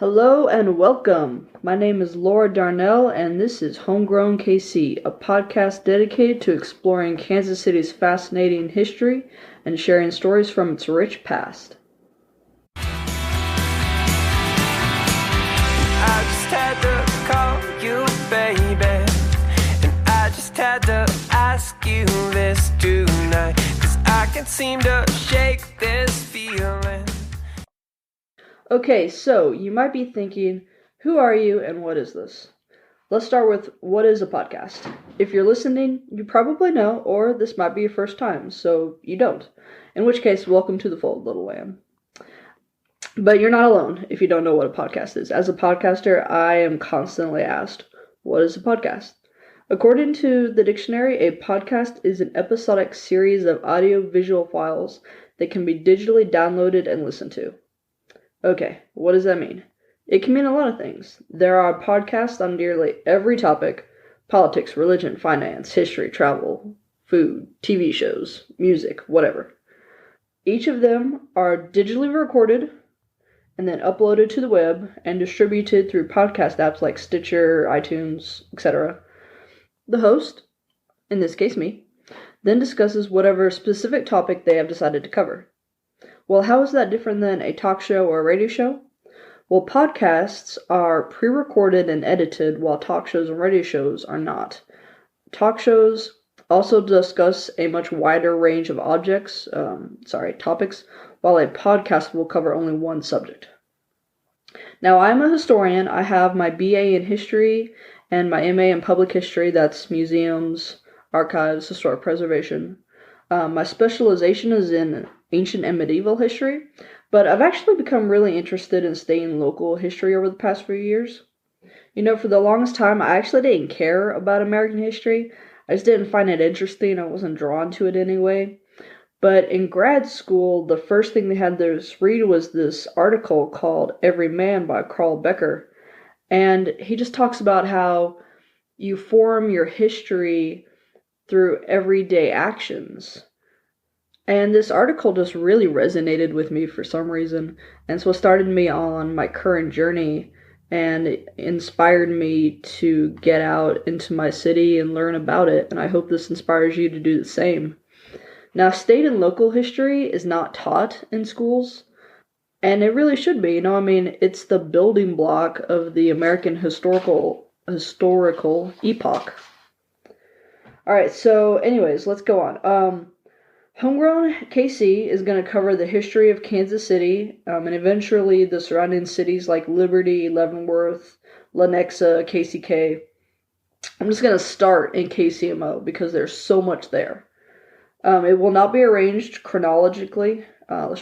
Hello and welcome. My name is Laura Darnell, and this is Homegrown KC, a podcast dedicated to exploring Kansas City's fascinating history and sharing stories from its rich past. I just had to call you, baby, and I just had to ask you this tonight, 'cause I can't seem to shake this feeling. Okay, so you might be thinking, who are you and what is this? Let's start with what is a podcast? If you're listening, you probably know, or this might be your first time, so you don't. In which case, welcome to the fold, little lamb. But you're not alone if you don't know what a podcast is. As a podcaster, I am constantly asked, what is a podcast? According to the dictionary, a podcast is an episodic series of audio-visual files that can be digitally downloaded and listened to. Okay, what does that mean? It can mean a lot of things. There are podcasts on nearly every topic: politics, religion, finance, history, travel, food, TV shows, music, whatever. Each of them are digitally recorded and then uploaded to the web and distributed through podcast apps like Stitcher, iTunes, etc. The host, in this case me, then discusses whatever specific topic they have decided to cover. Well, how is that different than a talk show or a radio show? Well, podcasts are pre-recorded and edited, while talk shows and radio shows are not. Talk shows also discuss a much wider range of topics, while a podcast will cover only one subject. Now, I'm a historian. I have my BA in history and my MA in public history, that's museums, archives, historic preservation. My specialization is in ancient and medieval history, but I've actually become really interested in studying local history over the past few years. For the longest time, I actually didn't care about American history. I just didn't find it interesting. I wasn't drawn to it anyway. But in grad school, the first thing they had us read was this article called Every Man by Carl Becker. And he just talks about how you form your history through everyday actions. And this article just really resonated with me for some reason, and so it started me on my current journey and it inspired me to get out into my city and learn about it, and I hope this inspires you to do the same. Now, state and local history is not taught in schools, and it really should be. It's the building block of the American historical epoch. Alright, so anyways, let's go on. Homegrown KC is going to cover the history of Kansas City, and eventually the surrounding cities like Liberty, Leavenworth, Lenexa, KCK. I'm just going to start in KCMO because there's so much there. It will not be arranged chronologically, but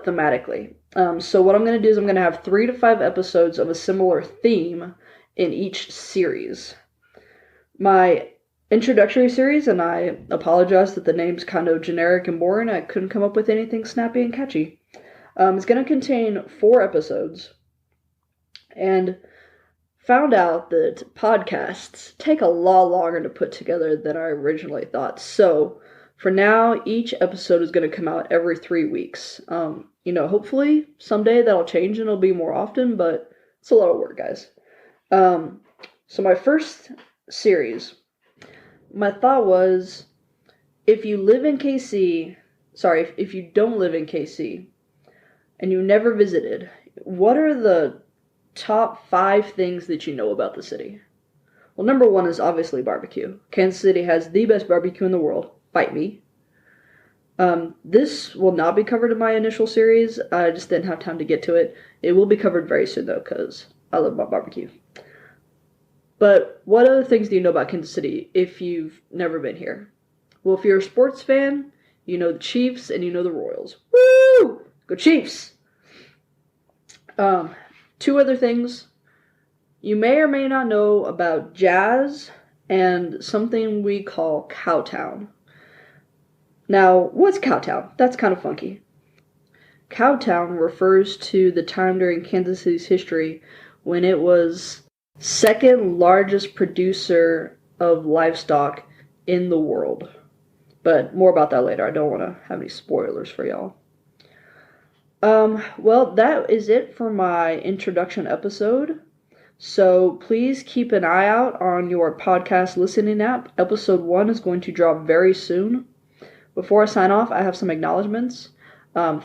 thematically. So what I'm going to do is I'm going to have 3 to 5 episodes of a similar theme in each series. My introductory series, and I apologize that the name's kind of generic and boring. I couldn't come up with anything snappy and catchy. It's going to contain 4 episodes, and found out that podcasts take a lot longer to put together than I originally thought. So for now, each episode is going to come out every 3 weeks. Hopefully someday that'll change and it'll be more often, but it's a lot of work, guys. So my first series, my thought was, if you don't live in KC, and you never visited, what are the top 5 things that you know about the city? Well, number 1 is obviously barbecue. Kansas City has the best barbecue in the world. Fight me. This will not be covered in my initial series. I just didn't have time to get to it. It will be covered very soon, though, because I love my barbecue. But what other things do you know about Kansas City if you've never been here? Well, if you're a sports fan, you know the Chiefs and you know the Royals. Woo! Go Chiefs! 2 other things. You may or may not know about jazz and something we call Cowtown. Now, what's Cowtown? That's kind of funky. Cowtown refers to the time during Kansas City's history when it was second largest producer of livestock in the world. But more about that later. I don't want to have any spoilers for y'all. Well, that is it for my introduction episode. So please keep an eye out on your podcast listening app. Episode 1 is going to drop very soon. Before I sign off, I have some acknowledgments.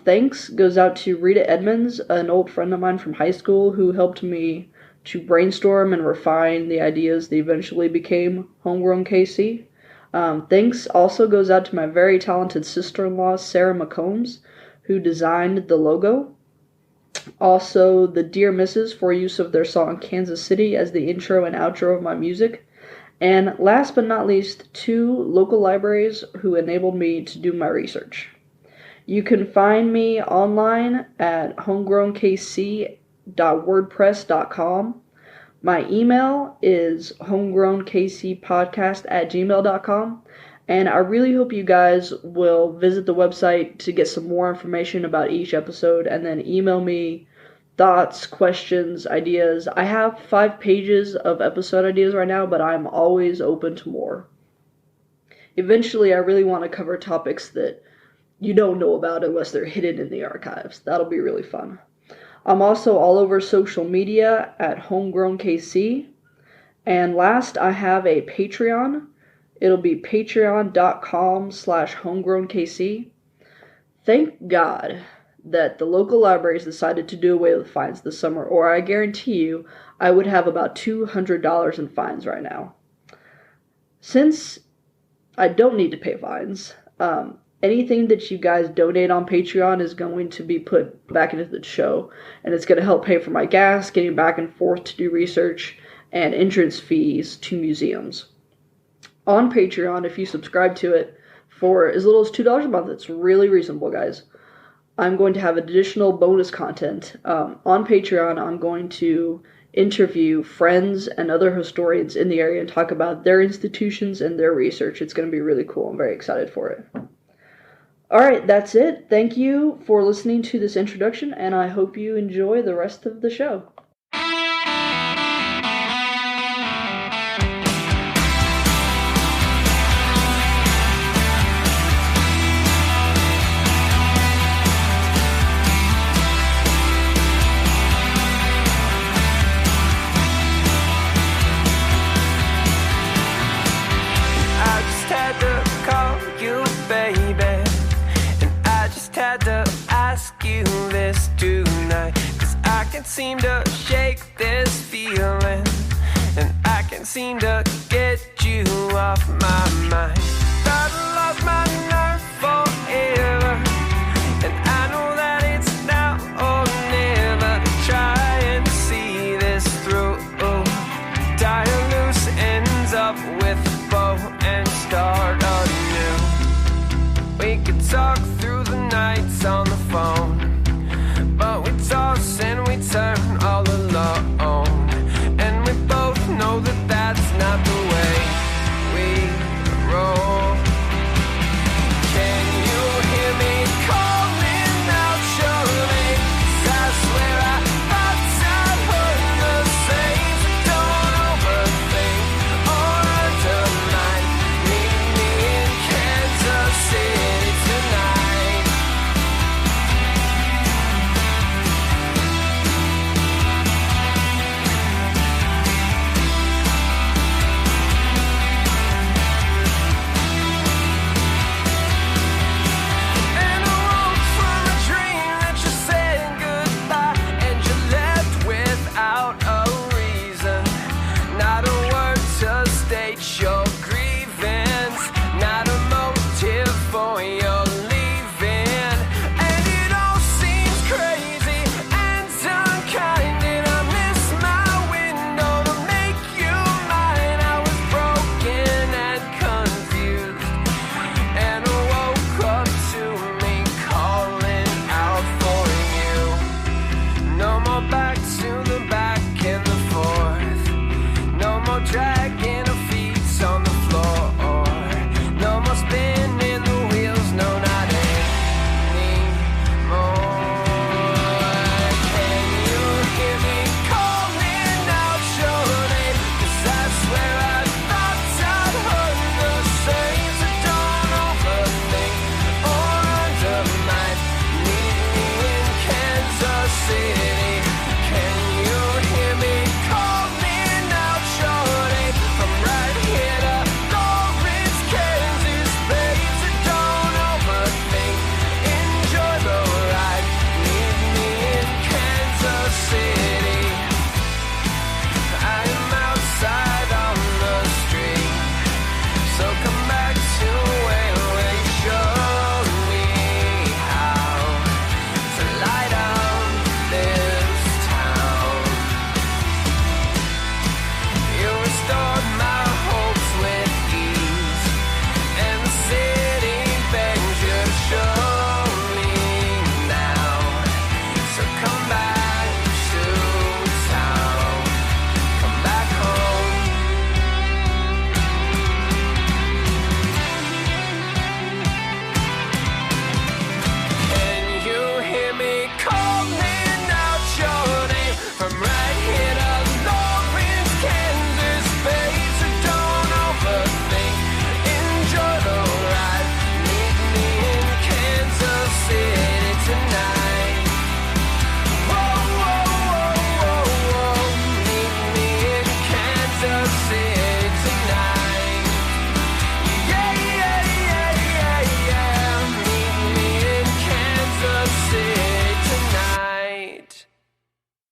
Thanks goes out to Rita Edmonds, an old friend of mine from high school who helped me to brainstorm and refine the ideas that eventually became Homegrown KC. Thanks also goes out to my very talented sister-in-law, Sarah McCombs, who designed the logo. Also, the Dear Misses for use of their song Kansas City as the intro and outro of my music. And last but not least, 2 local libraries who enabled me to do my research. You can find me online at homegrownkc.wordpress.com. My email is homegrownkcpodcast@gmail.com. And I really hope you guys will visit the website to get some more information about each episode and then email me thoughts, questions, ideas. I have 5 pages of episode ideas right now, but I'm always open to more. Eventually, I really want to cover topics that you don't know about unless they're hidden in the archives. That'll be really fun. I'm also all over social media at Homegrown KC. And last, I have a Patreon. It'll be patreon.com/homegrownkc. Thank God that the local libraries decided to do away with fines this summer, or I guarantee you I would have about $200 in fines right now. Since I don't need to pay fines, anything that you guys donate on Patreon is going to be put back into the show, and it's going to help pay for my gas, getting back and forth to do research, and entrance fees to museums. On Patreon, if you subscribe to it for as little as $2 a month, it's really reasonable, guys. I'm going to have additional bonus content. On Patreon, I'm going to interview friends and other historians in the area and talk about their institutions and their research. It's going to be really cool. I'm very excited for it. Alright, that's it. Thank you for listening to this introduction, and I hope you enjoy the rest of the show. Seem to shake this feeling, and I can't seem to get you off my mind. Thought I lost my